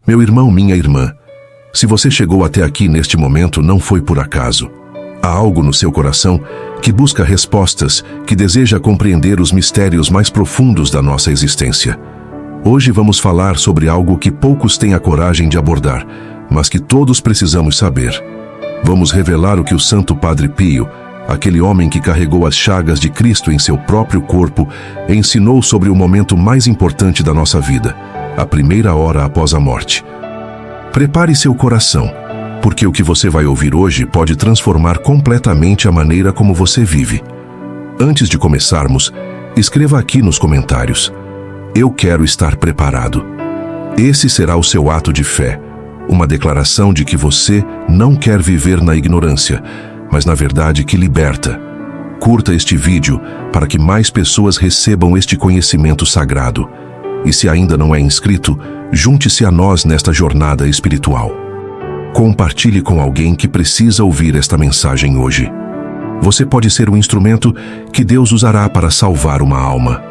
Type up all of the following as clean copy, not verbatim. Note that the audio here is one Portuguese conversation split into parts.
Meu irmão, minha irmã, se você chegou até aqui neste momento, não foi por acaso. Há algo no seu coração que busca respostas, que deseja compreender os mistérios mais profundos da nossa existência. Hoje vamos falar sobre algo que poucos têm a coragem de abordar, mas que todos precisamos saber. Vamos revelar o que o Santo Padre Pio, aquele homem que carregou as chagas de Cristo em seu próprio corpo, ensinou sobre o momento mais importante da nossa vida, a primeira hora após a morte. Prepare seu coração, porque o que você vai ouvir hoje pode transformar completamente a maneira como você vive. Antes de começarmos, escreva aqui nos comentários: eu quero estar preparado. Esse será o seu ato de fé, uma declaração de que você não quer viver na ignorância, mas na verdade que liberta. Curta este vídeo para que mais pessoas recebam este conhecimento sagrado. E se ainda não é inscrito, junte-se a nós nesta jornada espiritual. Compartilhe com alguém que precisa ouvir esta mensagem hoje. Você pode ser o instrumento que Deus usará para salvar uma alma.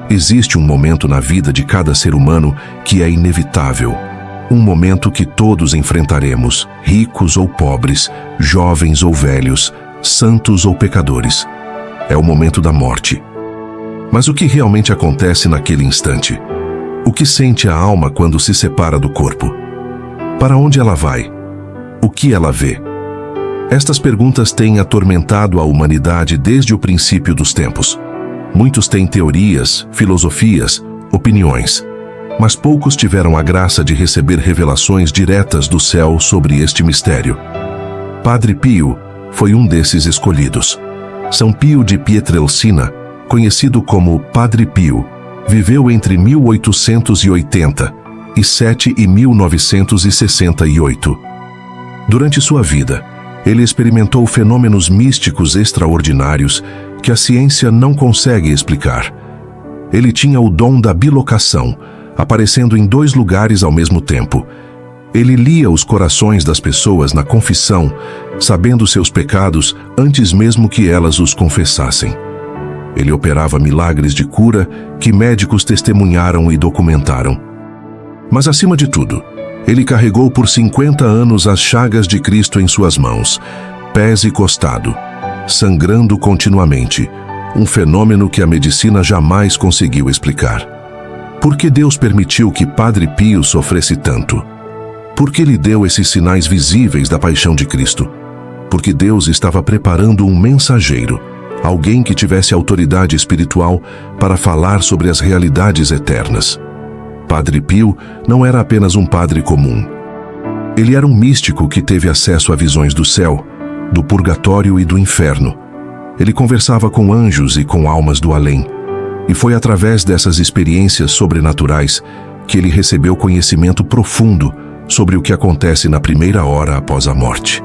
Existe um momento na vida de cada ser humano que é inevitável. Um momento que todos enfrentaremos, ricos ou pobres, jovens ou velhos, santos ou pecadores. É o momento da morte. Mas o que realmente acontece naquele instante? O que sente a alma quando se separa do corpo? Para onde ela vai? O que ela vê? Estas perguntas têm atormentado a humanidade desde o princípio dos tempos. Muitos têm teorias, filosofias, opiniões, mas poucos tiveram a graça de receber revelações diretas do céu sobre este mistério. Padre Pio foi um desses escolhidos. São Pio de Pietrelcina, conhecido como Padre Pio, viveu entre 1887 e 1968. Durante sua vida, ele experimentou fenômenos místicos extraordinários que a ciência não consegue explicar. Ele tinha o dom da bilocação, aparecendo em 2 lugares ao mesmo tempo. Ele lia os corações das pessoas na confissão, sabendo seus pecados antes mesmo que elas os confessassem. Ele operava milagres de cura que médicos testemunharam e documentaram. Mas, acima de tudo, ele carregou por 50 anos as chagas de Cristo em suas mãos, pés e costado, sangrando continuamente, um fenômeno que a medicina jamais conseguiu explicar. Por que Deus permitiu que Padre Pio sofresse tanto? Por que lhe deu esses sinais visíveis da paixão de Cristo? Porque Deus estava preparando um mensageiro, alguém que tivesse autoridade espiritual para falar sobre as realidades eternas. Padre Pio não era apenas um padre comum. Ele era um místico que teve acesso a visões do céu, do purgatório e do inferno. Ele conversava com anjos e com almas do além. E foi através dessas experiências sobrenaturais que ele recebeu conhecimento profundo sobre o que acontece na primeira hora após a morte.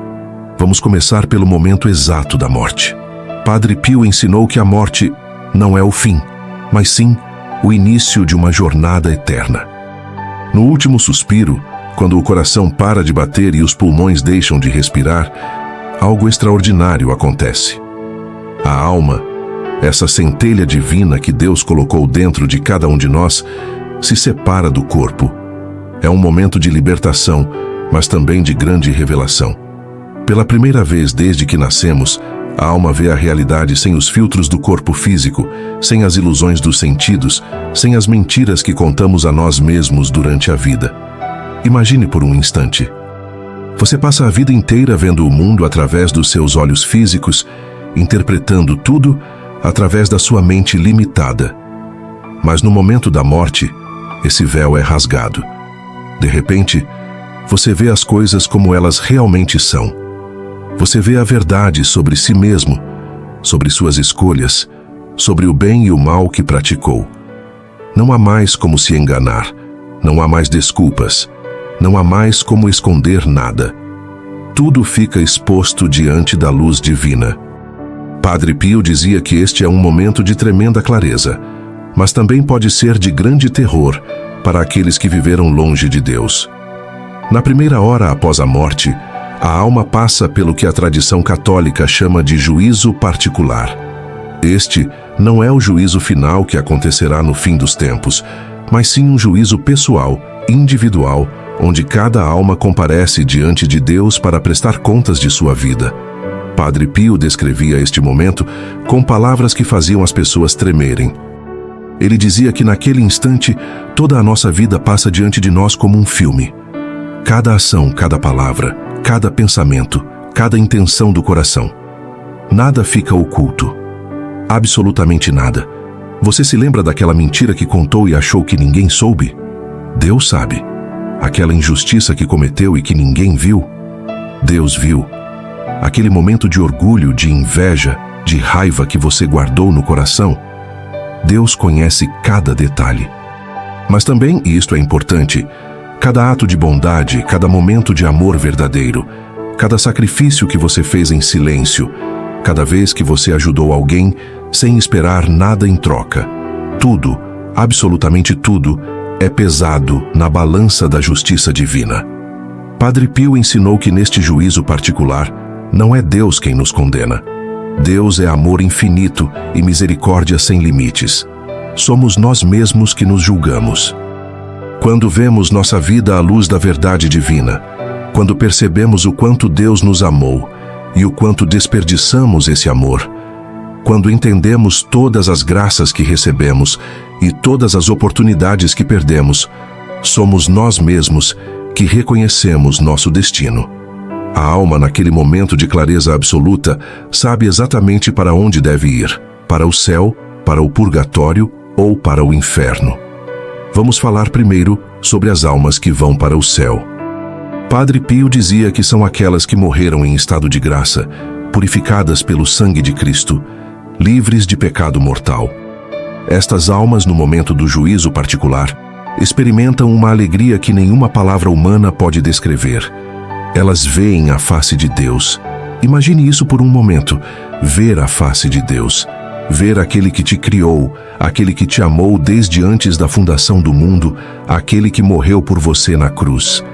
Vamos começar pelo momento exato da morte. Padre Pio ensinou que a morte não é o fim, mas sim o início de uma jornada eterna. No último suspiro, quando o coração para de bater e os pulmões deixam de respirar, algo extraordinário acontece. A alma, essa centelha divina que Deus colocou dentro de cada um de nós, se separa do corpo. É um momento de libertação, mas também de grande revelação. Pela primeira vez desde que nascemos, a alma vê a realidade sem os filtros do corpo físico, sem as ilusões dos sentidos, sem as mentiras que contamos a nós mesmos durante a vida. Imagine por um instante. Você passa a vida inteira vendo o mundo através dos seus olhos físicos, interpretando tudo através da sua mente limitada. Mas no momento da morte, esse véu é rasgado. De repente, você vê as coisas como elas realmente são. Você vê a verdade sobre si mesmo, sobre suas escolhas, sobre o bem e o mal que praticou. Não há mais como se enganar, não há mais desculpas, não há mais como esconder nada. Tudo fica exposto diante da luz divina. Padre Pio dizia que este é um momento de tremenda clareza, mas também pode ser de grande terror para aqueles que viveram longe de Deus. Na primeira hora após a morte, a alma passa pelo que a tradição católica chama de juízo particular. Este não é o juízo final que acontecerá no fim dos tempos, mas sim um juízo pessoal, individual, onde cada alma comparece diante de Deus para prestar contas de sua vida. Padre Pio descrevia este momento com palavras que faziam as pessoas tremerem. Ele dizia que naquele instante toda a nossa vida passa diante de nós como um filme. Cada ação, cada palavra, cada pensamento, cada intenção do coração. Nada fica oculto. Absolutamente nada. Você se lembra daquela mentira que contou e achou que ninguém soube? Deus sabe. Aquela injustiça que cometeu e que ninguém viu? Deus viu. Aquele momento de orgulho, de inveja, de raiva que você guardou no coração? Deus conhece cada detalhe. Mas também, e isto é importante, cada ato de bondade, cada momento de amor verdadeiro, cada sacrifício que você fez em silêncio, cada vez que você ajudou alguém sem esperar nada em troca, tudo, absolutamente tudo, é pesado na balança da justiça divina. Padre Pio ensinou que neste juízo particular, não é Deus quem nos condena. Deus é amor infinito e misericórdia sem limites. Somos nós mesmos que nos julgamos. Quando vemos nossa vida à luz da verdade divina, quando percebemos o quanto Deus nos amou e o quanto desperdiçamos esse amor, quando entendemos todas as graças que recebemos e todas as oportunidades que perdemos, somos nós mesmos que reconhecemos nosso destino. A alma, naquele momento de clareza absoluta, sabe exatamente para onde deve ir, para o céu, para o purgatório ou para o inferno. Vamos falar primeiro sobre as almas que vão para o céu. Padre Pio dizia que são aquelas que morreram em estado de graça, purificadas pelo sangue de Cristo, livres de pecado mortal. Estas almas, no momento do juízo particular, experimentam uma alegria que nenhuma palavra humana pode descrever. Elas veem a face de Deus. Imagine isso por um momento, ver a face de Deus. Ver aquele que te criou, aquele que te amou desde antes da fundação do mundo, aquele que morreu por você na cruz.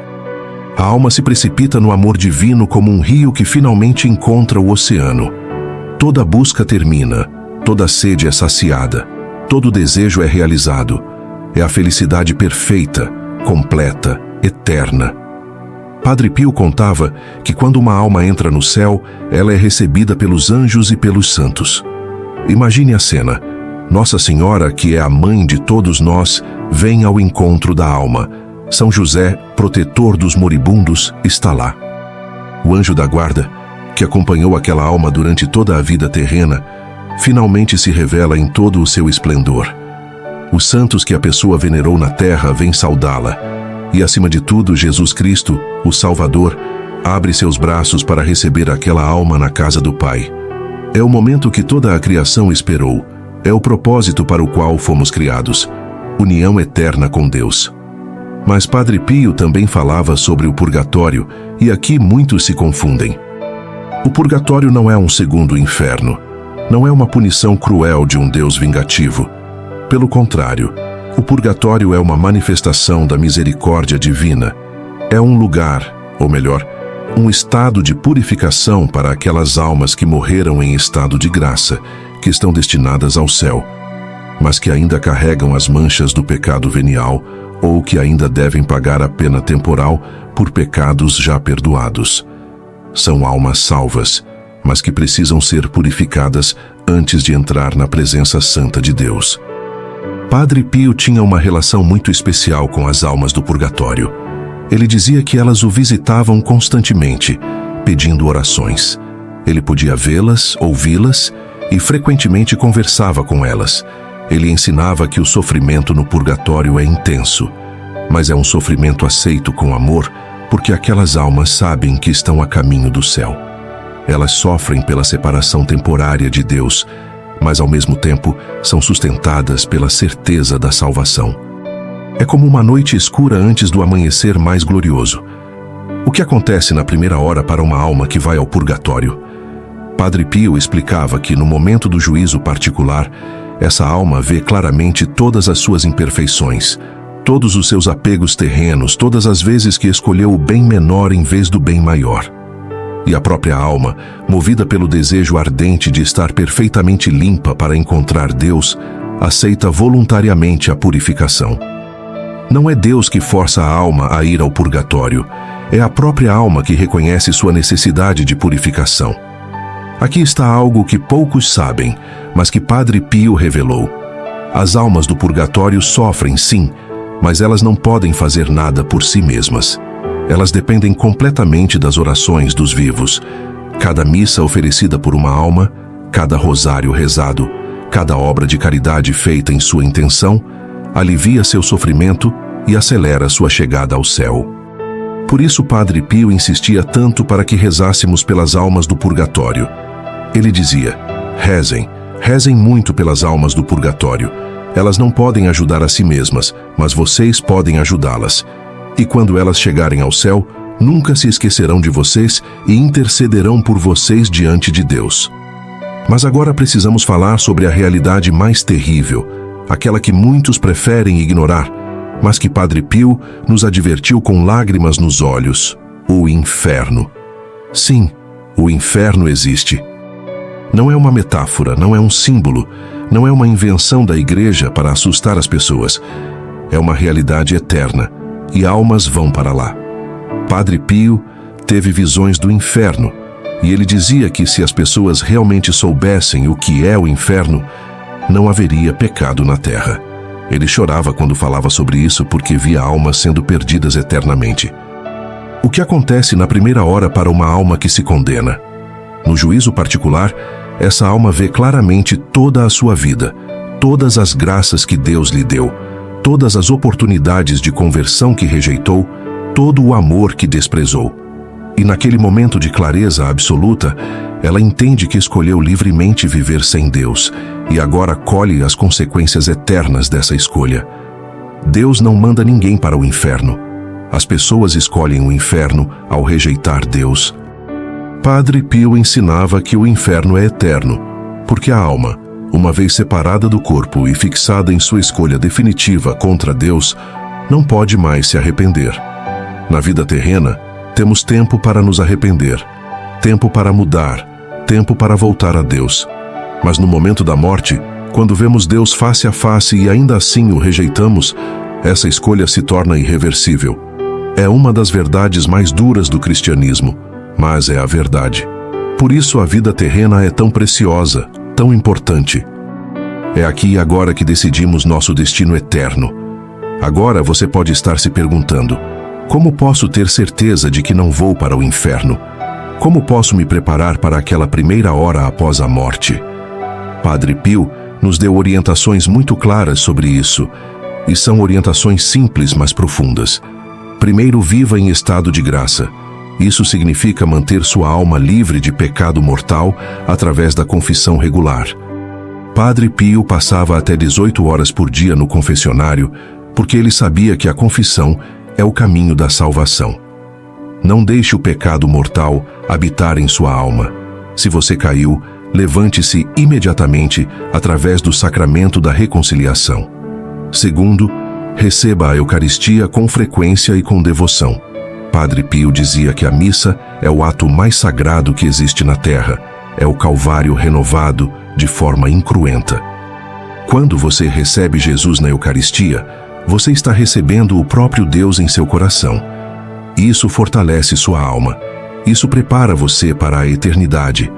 A alma se precipita no amor divino como um rio que finalmente encontra o oceano. Toda busca termina, toda sede é saciada, todo desejo é realizado. É a felicidade perfeita, completa, eterna. Padre Pio contava que quando uma alma entra no céu, ela é recebida pelos anjos e pelos santos. Imagine a cena. Nossa Senhora, que é a mãe de todos nós, vem ao encontro da alma. São José, protetor dos moribundos, está lá. O anjo da guarda, que acompanhou aquela alma durante toda a vida terrena, finalmente se revela em todo o seu esplendor. Os santos que a pessoa venerou na terra vêm saudá-la. E, acima de tudo, Jesus Cristo, o Salvador, abre seus braços para receber aquela alma na casa do Pai. É o momento que toda a criação esperou. É o propósito para o qual fomos criados. União eterna com Deus. Mas Padre Pio também falava sobre o purgatório, e aqui muitos se confundem. O purgatório não é um segundo inferno. Não é uma punição cruel de um Deus vingativo. Pelo contrário, o purgatório é uma manifestação da misericórdia divina. É um lugar, ou melhor, um estado de purificação para aquelas almas que morreram em estado de graça, que estão destinadas ao céu, mas que ainda carregam as manchas do pecado venial ou que ainda devem pagar a pena temporal por pecados já perdoados. São almas salvas, mas que precisam ser purificadas antes de entrar na presença santa de Deus. Padre Pio tinha uma relação muito especial com as almas do purgatório. Ele dizia que elas o visitavam constantemente, pedindo orações. Ele podia vê-las, ouvi-las e frequentemente conversava com elas. Ele ensinava que o sofrimento no purgatório é intenso, mas é um sofrimento aceito com amor, porque aquelas almas sabem que estão a caminho do céu. Elas sofrem pela separação temporária de Deus, mas ao mesmo tempo são sustentadas pela certeza da salvação. É como uma noite escura antes do amanhecer mais glorioso. O que acontece na primeira hora para uma alma que vai ao purgatório? Padre Pio explicava que no momento do juízo particular, essa alma vê claramente todas as suas imperfeições, todos os seus apegos terrenos, todas as vezes que escolheu o bem menor em vez do bem maior. E a própria alma, movida pelo desejo ardente de estar perfeitamente limpa para encontrar Deus, aceita voluntariamente a purificação. Não é Deus que força a alma a ir ao purgatório. É a própria alma que reconhece sua necessidade de purificação. Aqui está algo que poucos sabem, mas que Padre Pio revelou. As almas do purgatório sofrem, sim, mas elas não podem fazer nada por si mesmas. Elas dependem completamente das orações dos vivos. Cada missa oferecida por uma alma, cada rosário rezado, cada obra de caridade feita em sua intenção, alivia seu sofrimento e acelera sua chegada ao céu. Por isso Padre Pio insistia tanto para que rezássemos pelas almas do purgatório. Ele dizia: rezem, rezem muito pelas almas do purgatório. Elas não podem ajudar a si mesmas, mas vocês podem ajudá-las. E quando elas chegarem ao céu, nunca se esquecerão de vocês e intercederão por vocês diante de Deus. Mas agora precisamos falar sobre a realidade mais terrível, aquela que muitos preferem ignorar, mas que Padre Pio nos advertiu com lágrimas nos olhos: o inferno. Sim, o inferno existe. Não é uma metáfora, não é um símbolo, não é uma invenção da igreja para assustar as pessoas. É uma realidade eterna, e almas vão para lá. Padre Pio teve visões do inferno, e ele dizia que se as pessoas realmente soubessem o que é o inferno, não haveria pecado na terra. Ele chorava quando falava sobre isso porque via almas sendo perdidas eternamente. O que acontece na primeira hora para uma alma que se condena? No juízo particular, essa alma vê claramente toda a sua vida, todas as graças que Deus lhe deu, todas as oportunidades de conversão que rejeitou, todo o amor que desprezou. E naquele momento de clareza absoluta, ela entende que escolheu livremente viver sem Deus e agora colhe as consequências eternas dessa escolha. Deus não manda ninguém para o inferno. As pessoas escolhem o inferno ao rejeitar Deus. Padre Pio ensinava que o inferno é eterno, porque a alma, uma vez separada do corpo e fixada em sua escolha definitiva contra Deus, não pode mais se arrepender. Na vida terrena, temos tempo para nos arrepender, tempo para mudar, tempo para voltar a Deus. Mas no momento da morte, quando vemos Deus face a face e ainda assim o rejeitamos, essa escolha se torna irreversível. É uma das verdades mais duras do cristianismo, mas é a verdade. Por isso a vida terrena é tão preciosa, tão importante. É aqui e agora que decidimos nosso destino eterno. Agora você pode estar se perguntando: como posso ter certeza de que não vou para o inferno? Como posso me preparar para aquela primeira hora após a morte? Padre Pio nos deu orientações muito claras sobre isso, e são orientações simples, mas profundas. Primeiro, viva em estado de graça. Isso significa manter sua alma livre de pecado mortal através da confissão regular. Padre Pio passava até 18 horas por dia no confessionário, porque ele sabia que a confissão é o caminho da salvação. Não deixe o pecado mortal habitar em sua alma. Se você caiu, levante-se imediatamente através do sacramento da reconciliação. Segundo, receba a Eucaristia com frequência e com devoção. Padre Pio dizia que a missa é o ato mais sagrado que existe na terra, é o Calvário renovado de forma incruenta. Quando você recebe Jesus na Eucaristia, você está recebendo o próprio Deus em seu coração. Isso fortalece sua alma. Isso prepara você para a eternidade.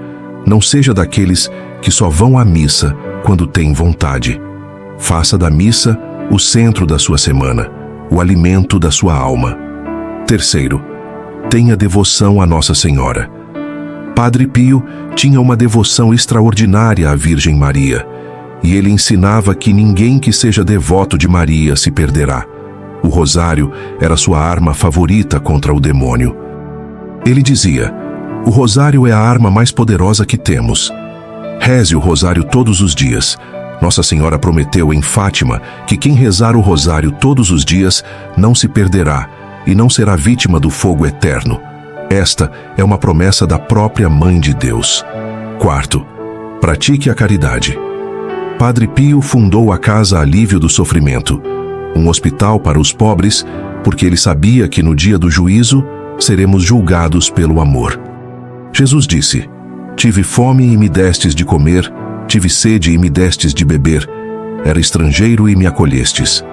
Não seja daqueles que só vão à missa quando têm vontade. Faça da missa o centro da sua semana, o alimento da sua alma. Terceiro, tenha devoção à Nossa Senhora. Padre Pio tinha uma devoção extraordinária à Virgem Maria, e ele ensinava que ninguém que seja devoto de Maria se perderá. O rosário era sua arma favorita contra o demônio. Ele dizia: o rosário é a arma mais poderosa que temos. Reze o rosário todos os dias. Nossa Senhora prometeu em Fátima que quem rezar o rosário todos os dias não se perderá e não será vítima do fogo eterno. Esta é uma promessa da própria Mãe de Deus. Quarto, pratique a caridade. Padre Pio fundou a Casa Alívio do Sofrimento, um hospital para os pobres, porque ele sabia que no dia do juízo seremos julgados pelo amor. Jesus disse: tive fome e me destes de comer, tive sede e me destes de beber, era estrangeiro e me acolhestes.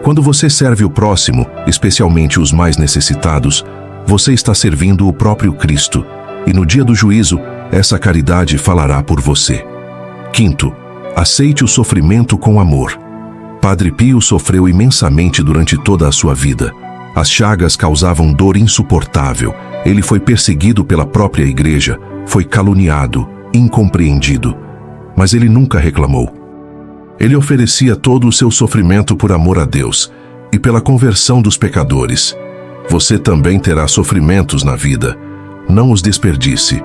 Quando você serve o próximo, especialmente os mais necessitados, você está servindo o próprio Cristo, e no dia do juízo, essa caridade falará por você. Quinto, aceite o sofrimento com amor. Padre Pio sofreu imensamente durante toda a sua vida. As chagas causavam dor insuportável. Ele foi perseguido pela própria igreja, foi caluniado, incompreendido. Mas ele nunca reclamou. Ele oferecia todo o seu sofrimento por amor a Deus e pela conversão dos pecadores. Você também terá sofrimentos na vida. Não os desperdice.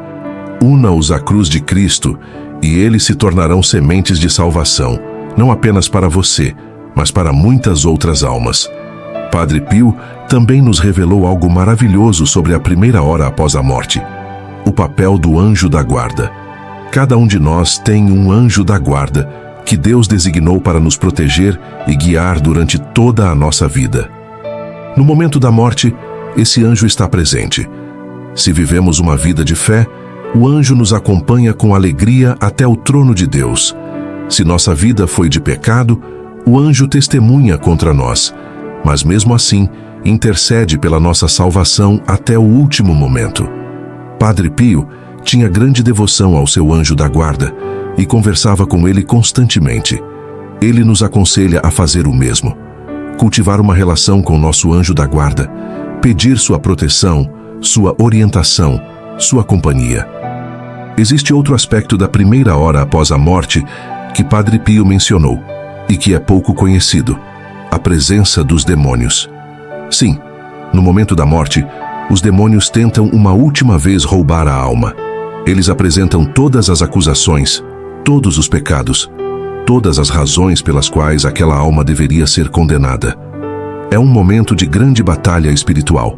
Una-os à cruz de Cristo e eles se tornarão sementes de salvação, não apenas para você, mas para muitas outras almas. Padre Pio também nos revelou algo maravilhoso sobre a primeira hora após a morte: o papel do anjo da guarda. Cada um de nós tem um anjo da guarda que Deus designou para nos proteger e guiar durante toda a nossa vida. No momento da morte, esse anjo está presente. Se vivemos uma vida de fé, o anjo nos acompanha com alegria até o trono de Deus. Se nossa vida foi de pecado, o anjo testemunha contra nós, mas mesmo assim, intercede pela nossa salvação até o último momento. Padre Pio tinha grande devoção ao seu anjo da guarda e conversava com ele constantemente. Ele nos aconselha a fazer o mesmo. Cultivar uma relação com nosso anjo da guarda, pedir sua proteção, sua orientação, sua companhia. Existe outro aspecto da primeira hora após a morte que Padre Pio mencionou e que é pouco conhecido: a presença dos demônios. Sim, no momento da morte, os demônios tentam uma última vez roubar a alma. Eles apresentam todas as acusações, todos os pecados, todas as razões pelas quais aquela alma deveria ser condenada. É um momento de grande batalha espiritual.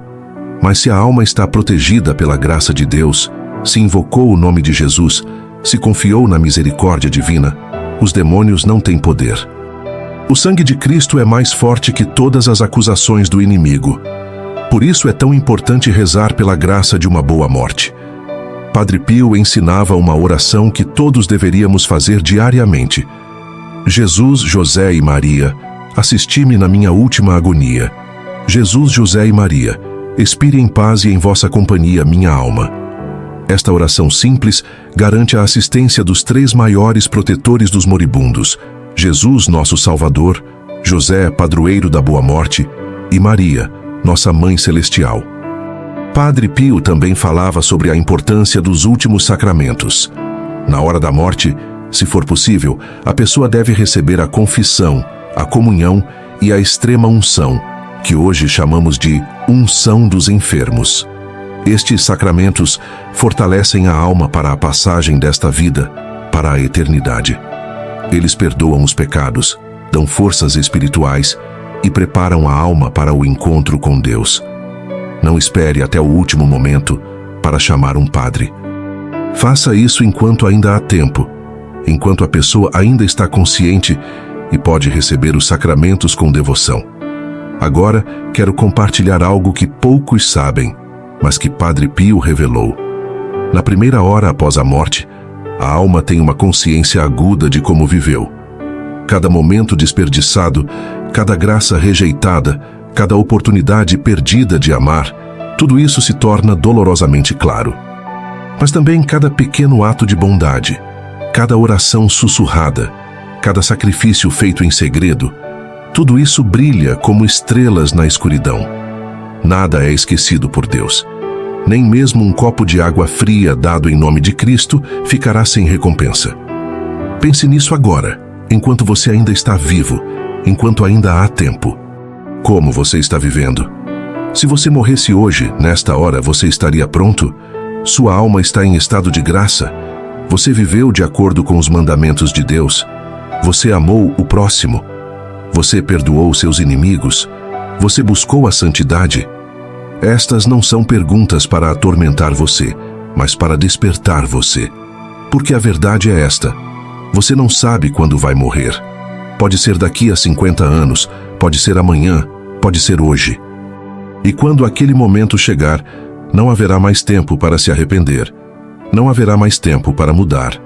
Mas se a alma está protegida pela graça de Deus, se invocou o nome de Jesus, se confiou na misericórdia divina, os demônios não têm poder. O sangue de Cristo é mais forte que todas as acusações do inimigo. Por isso é tão importante rezar pela graça de uma boa morte. Padre Pio ensinava uma oração que todos deveríamos fazer diariamente: Jesus, José e Maria, assisti-me na minha última agonia. Jesus, José e Maria, expire em paz e em vossa companhia minha alma. Esta oração simples garante a assistência dos três maiores protetores dos moribundos: Jesus, nosso Salvador, José, padroeiro da boa morte, e Maria, nossa Mãe Celestial. Padre Pio também falava sobre a importância dos últimos sacramentos. Na hora da morte, se for possível, a pessoa deve receber a confissão, a comunhão e a extrema unção, que hoje chamamos de unção dos enfermos. Estes sacramentos fortalecem a alma para a passagem desta vida para a eternidade. Eles perdoam os pecados, dão forças espirituais e preparam a alma para o encontro com Deus. Não espere até o último momento para chamar um padre. Faça isso enquanto ainda há tempo, enquanto a pessoa ainda está consciente e pode receber os sacramentos com devoção. Agora, quero compartilhar algo que poucos sabem, mas que Padre Pio revelou. Na primeira hora após a morte, a alma tem uma consciência aguda de como viveu. Cada momento desperdiçado, cada graça rejeitada, cada oportunidade perdida de amar, tudo isso se torna dolorosamente claro. Mas também cada pequeno ato de bondade, cada oração sussurrada, cada sacrifício feito em segredo, tudo isso brilha como estrelas na escuridão. Nada é esquecido por Deus. Nem mesmo um copo de água fria dado em nome de Cristo ficará sem recompensa. Pense nisso agora, enquanto você ainda está vivo, enquanto ainda há tempo. Como você está vivendo? Se você morresse hoje, nesta hora, você estaria pronto? Sua alma está em estado de graça? Você viveu de acordo com os mandamentos de Deus? Você amou o próximo? Você perdoou seus inimigos? Você buscou a santidade? Estas não são perguntas para atormentar você, mas para despertar você. Porque a verdade é esta: você não sabe quando vai morrer. Pode ser daqui a 50 anos, pode ser amanhã, pode ser hoje. E quando aquele momento chegar, não haverá mais tempo para se arrepender. Não haverá mais tempo para mudar.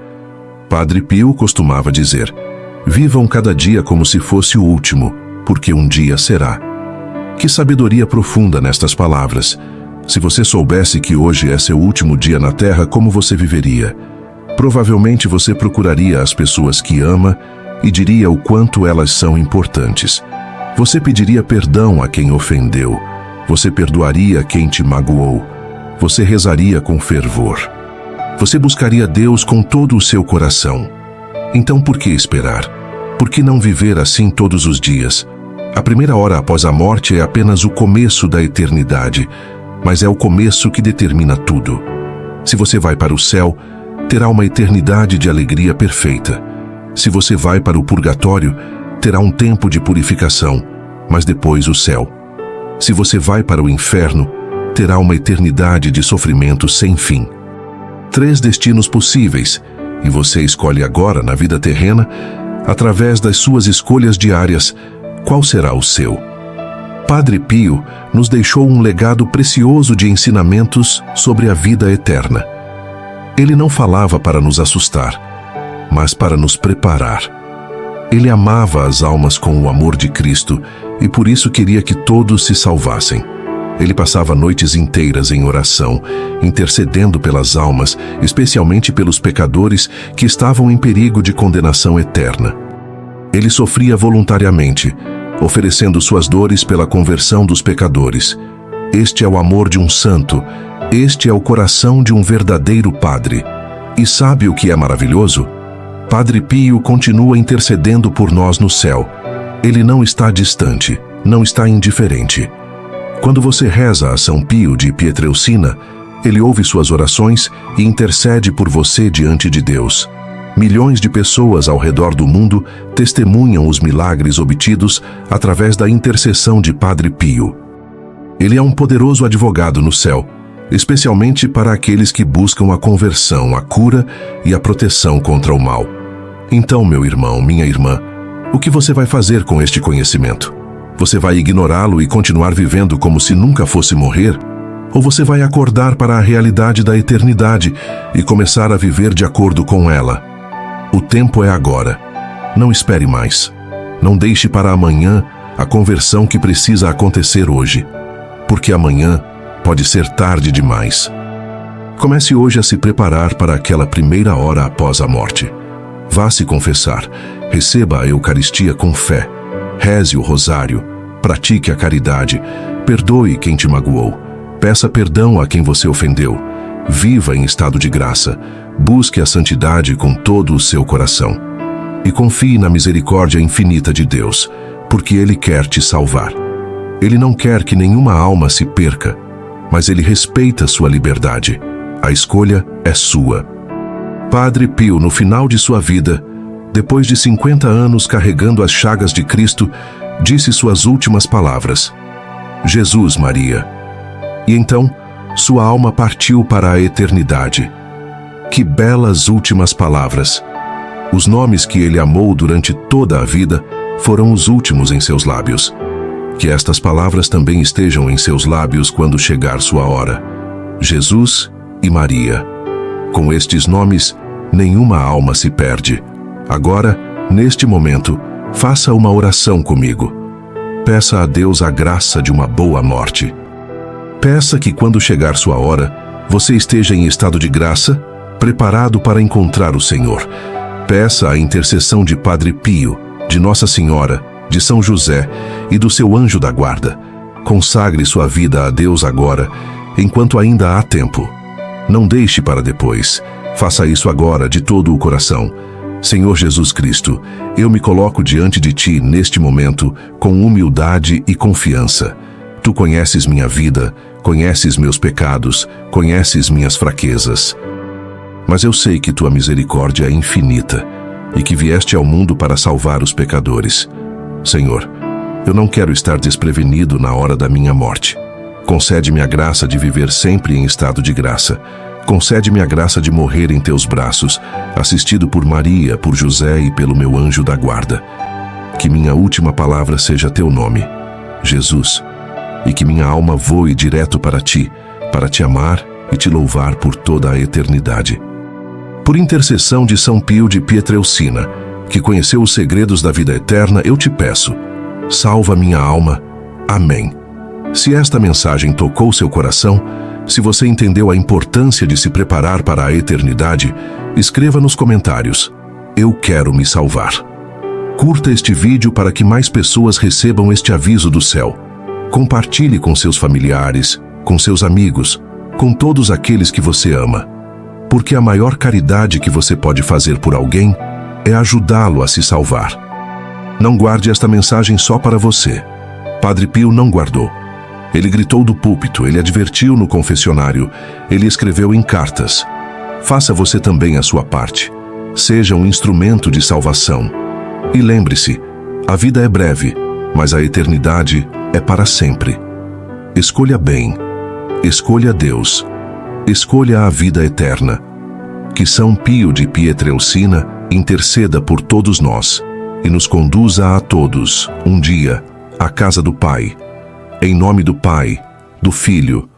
Padre Pio costumava dizer: vivam cada dia como se fosse o último, porque um dia será. Que sabedoria profunda nestas palavras. Se você soubesse que hoje é seu último dia na terra, como você viveria? Provavelmente você procuraria as pessoas que ama e diria o quanto elas são importantes. Você pediria perdão a quem ofendeu. Você perdoaria quem te magoou. Você rezaria com fervor. Você buscaria Deus com todo o seu coração. Então por que esperar? Por que não viver assim todos os dias? A primeira hora após a morte é apenas o começo da eternidade, mas é o começo que determina tudo. Se você vai para o céu, terá uma eternidade de alegria perfeita. Se você vai para o purgatório, terá um tempo de purificação, mas depois o céu. Se você vai para o inferno, terá uma eternidade de sofrimento sem fim. 3 destinos possíveis, e você escolhe agora na vida terrena, através das suas escolhas diárias, qual será o seu. Padre Pio nos deixou um legado precioso de ensinamentos sobre a vida eterna. Ele não falava para nos assustar, mas para nos preparar. Ele amava as almas com o amor de Cristo e por isso queria que todos se salvassem. Ele passava noites inteiras em oração, intercedendo pelas almas, especialmente pelos pecadores que estavam em perigo de condenação eterna. Ele sofria voluntariamente, oferecendo suas dores pela conversão dos pecadores. Este é o amor de um santo, este é o coração de um verdadeiro padre. E sabe o que é maravilhoso? Padre Pio continua intercedendo por nós no céu. Ele não está distante, não está indiferente. Quando você reza a São Pio de Pietrelcina, ele ouve suas orações e intercede por você diante de Deus. Milhões de pessoas ao redor do mundo testemunham os milagres obtidos através da intercessão de Padre Pio. Ele é um poderoso advogado no céu, especialmente para aqueles que buscam a conversão, a cura e a proteção contra o mal. Então, meu irmão, minha irmã, o que você vai fazer com este conhecimento? Você vai ignorá-lo e continuar vivendo como se nunca fosse morrer? Ou você vai acordar para a realidade da eternidade e começar a viver de acordo com ela? O tempo é agora. Não espere mais. Não deixe para amanhã a conversão que precisa acontecer hoje, porque amanhã pode ser tarde demais. Comece hoje a se preparar para aquela primeira hora após a morte. Vá se confessar, receba a Eucaristia com fé, reze o rosário, pratique a caridade, perdoe quem te magoou, peça perdão a quem você ofendeu, viva em estado de graça, busque a santidade com todo o seu coração. E confie na misericórdia infinita de Deus, porque Ele quer te salvar. Ele não quer que nenhuma alma se perca, mas Ele respeita sua liberdade. A escolha é sua. Padre Pio, no final de sua vida, depois de 50 anos carregando as chagas de Cristo, disse suas últimas palavras: Jesus, Maria. E então, sua alma partiu para a eternidade. Que belas últimas palavras! Os nomes que ele amou durante toda a vida foram os últimos em seus lábios. Que estas palavras também estejam em seus lábios quando chegar sua hora. Jesus e Maria. Com estes nomes, nenhuma alma se perde. Agora, neste momento, faça uma oração comigo. Peça a Deus a graça de uma boa morte. Peça que quando chegar sua hora, você esteja em estado de graça, preparado para encontrar o Senhor. Peça a intercessão de Padre Pio, de Nossa Senhora, de São José e do seu anjo da guarda. Consagre sua vida a Deus agora, enquanto ainda há tempo. Não deixe para depois. Faça isso agora de todo o coração. Senhor Jesus Cristo, eu me coloco diante de Ti neste momento com humildade e confiança. Tu conheces minha vida, conheces meus pecados, conheces minhas fraquezas. Mas eu sei que Tua misericórdia é infinita e que vieste ao mundo para salvar os pecadores. Senhor, eu não quero estar desprevenido na hora da minha morte. Concede-me a graça de viver sempre em estado de graça. Concede-me a graça de morrer em Teus braços, assistido por Maria, por José e pelo meu anjo da guarda. Que minha última palavra seja Teu nome, Jesus, e que minha alma voe direto para Ti, para Te amar e Te louvar por toda a eternidade. Por intercessão de São Pio de Pietrelcina, que conheceu os segredos da vida eterna, eu te peço, Salva minha alma. Amém. Se esta mensagem tocou seu coração, se você entendeu a importância de se preparar para a eternidade, escreva nos comentários: eu quero me salvar. Curta este vídeo para que mais pessoas recebam este aviso do céu. Compartilhe com seus familiares, com seus amigos, com todos aqueles que você ama. Porque a maior caridade que você pode fazer por alguém é ajudá-lo a se salvar. Não guarde esta mensagem só para você. Padre Pio não guardou. Ele gritou do púlpito, ele advertiu no confessionário, ele escreveu em cartas. Faça você também a sua parte. Seja um instrumento de salvação. E lembre-se, a vida é breve, mas a eternidade é para sempre. Escolha bem. Escolha Deus. Escolha a vida eterna. Que São Pio de Pietrelcina interceda por todos nós e nos conduza a todos, um dia, à casa do Pai. Em nome do Pai, do Filho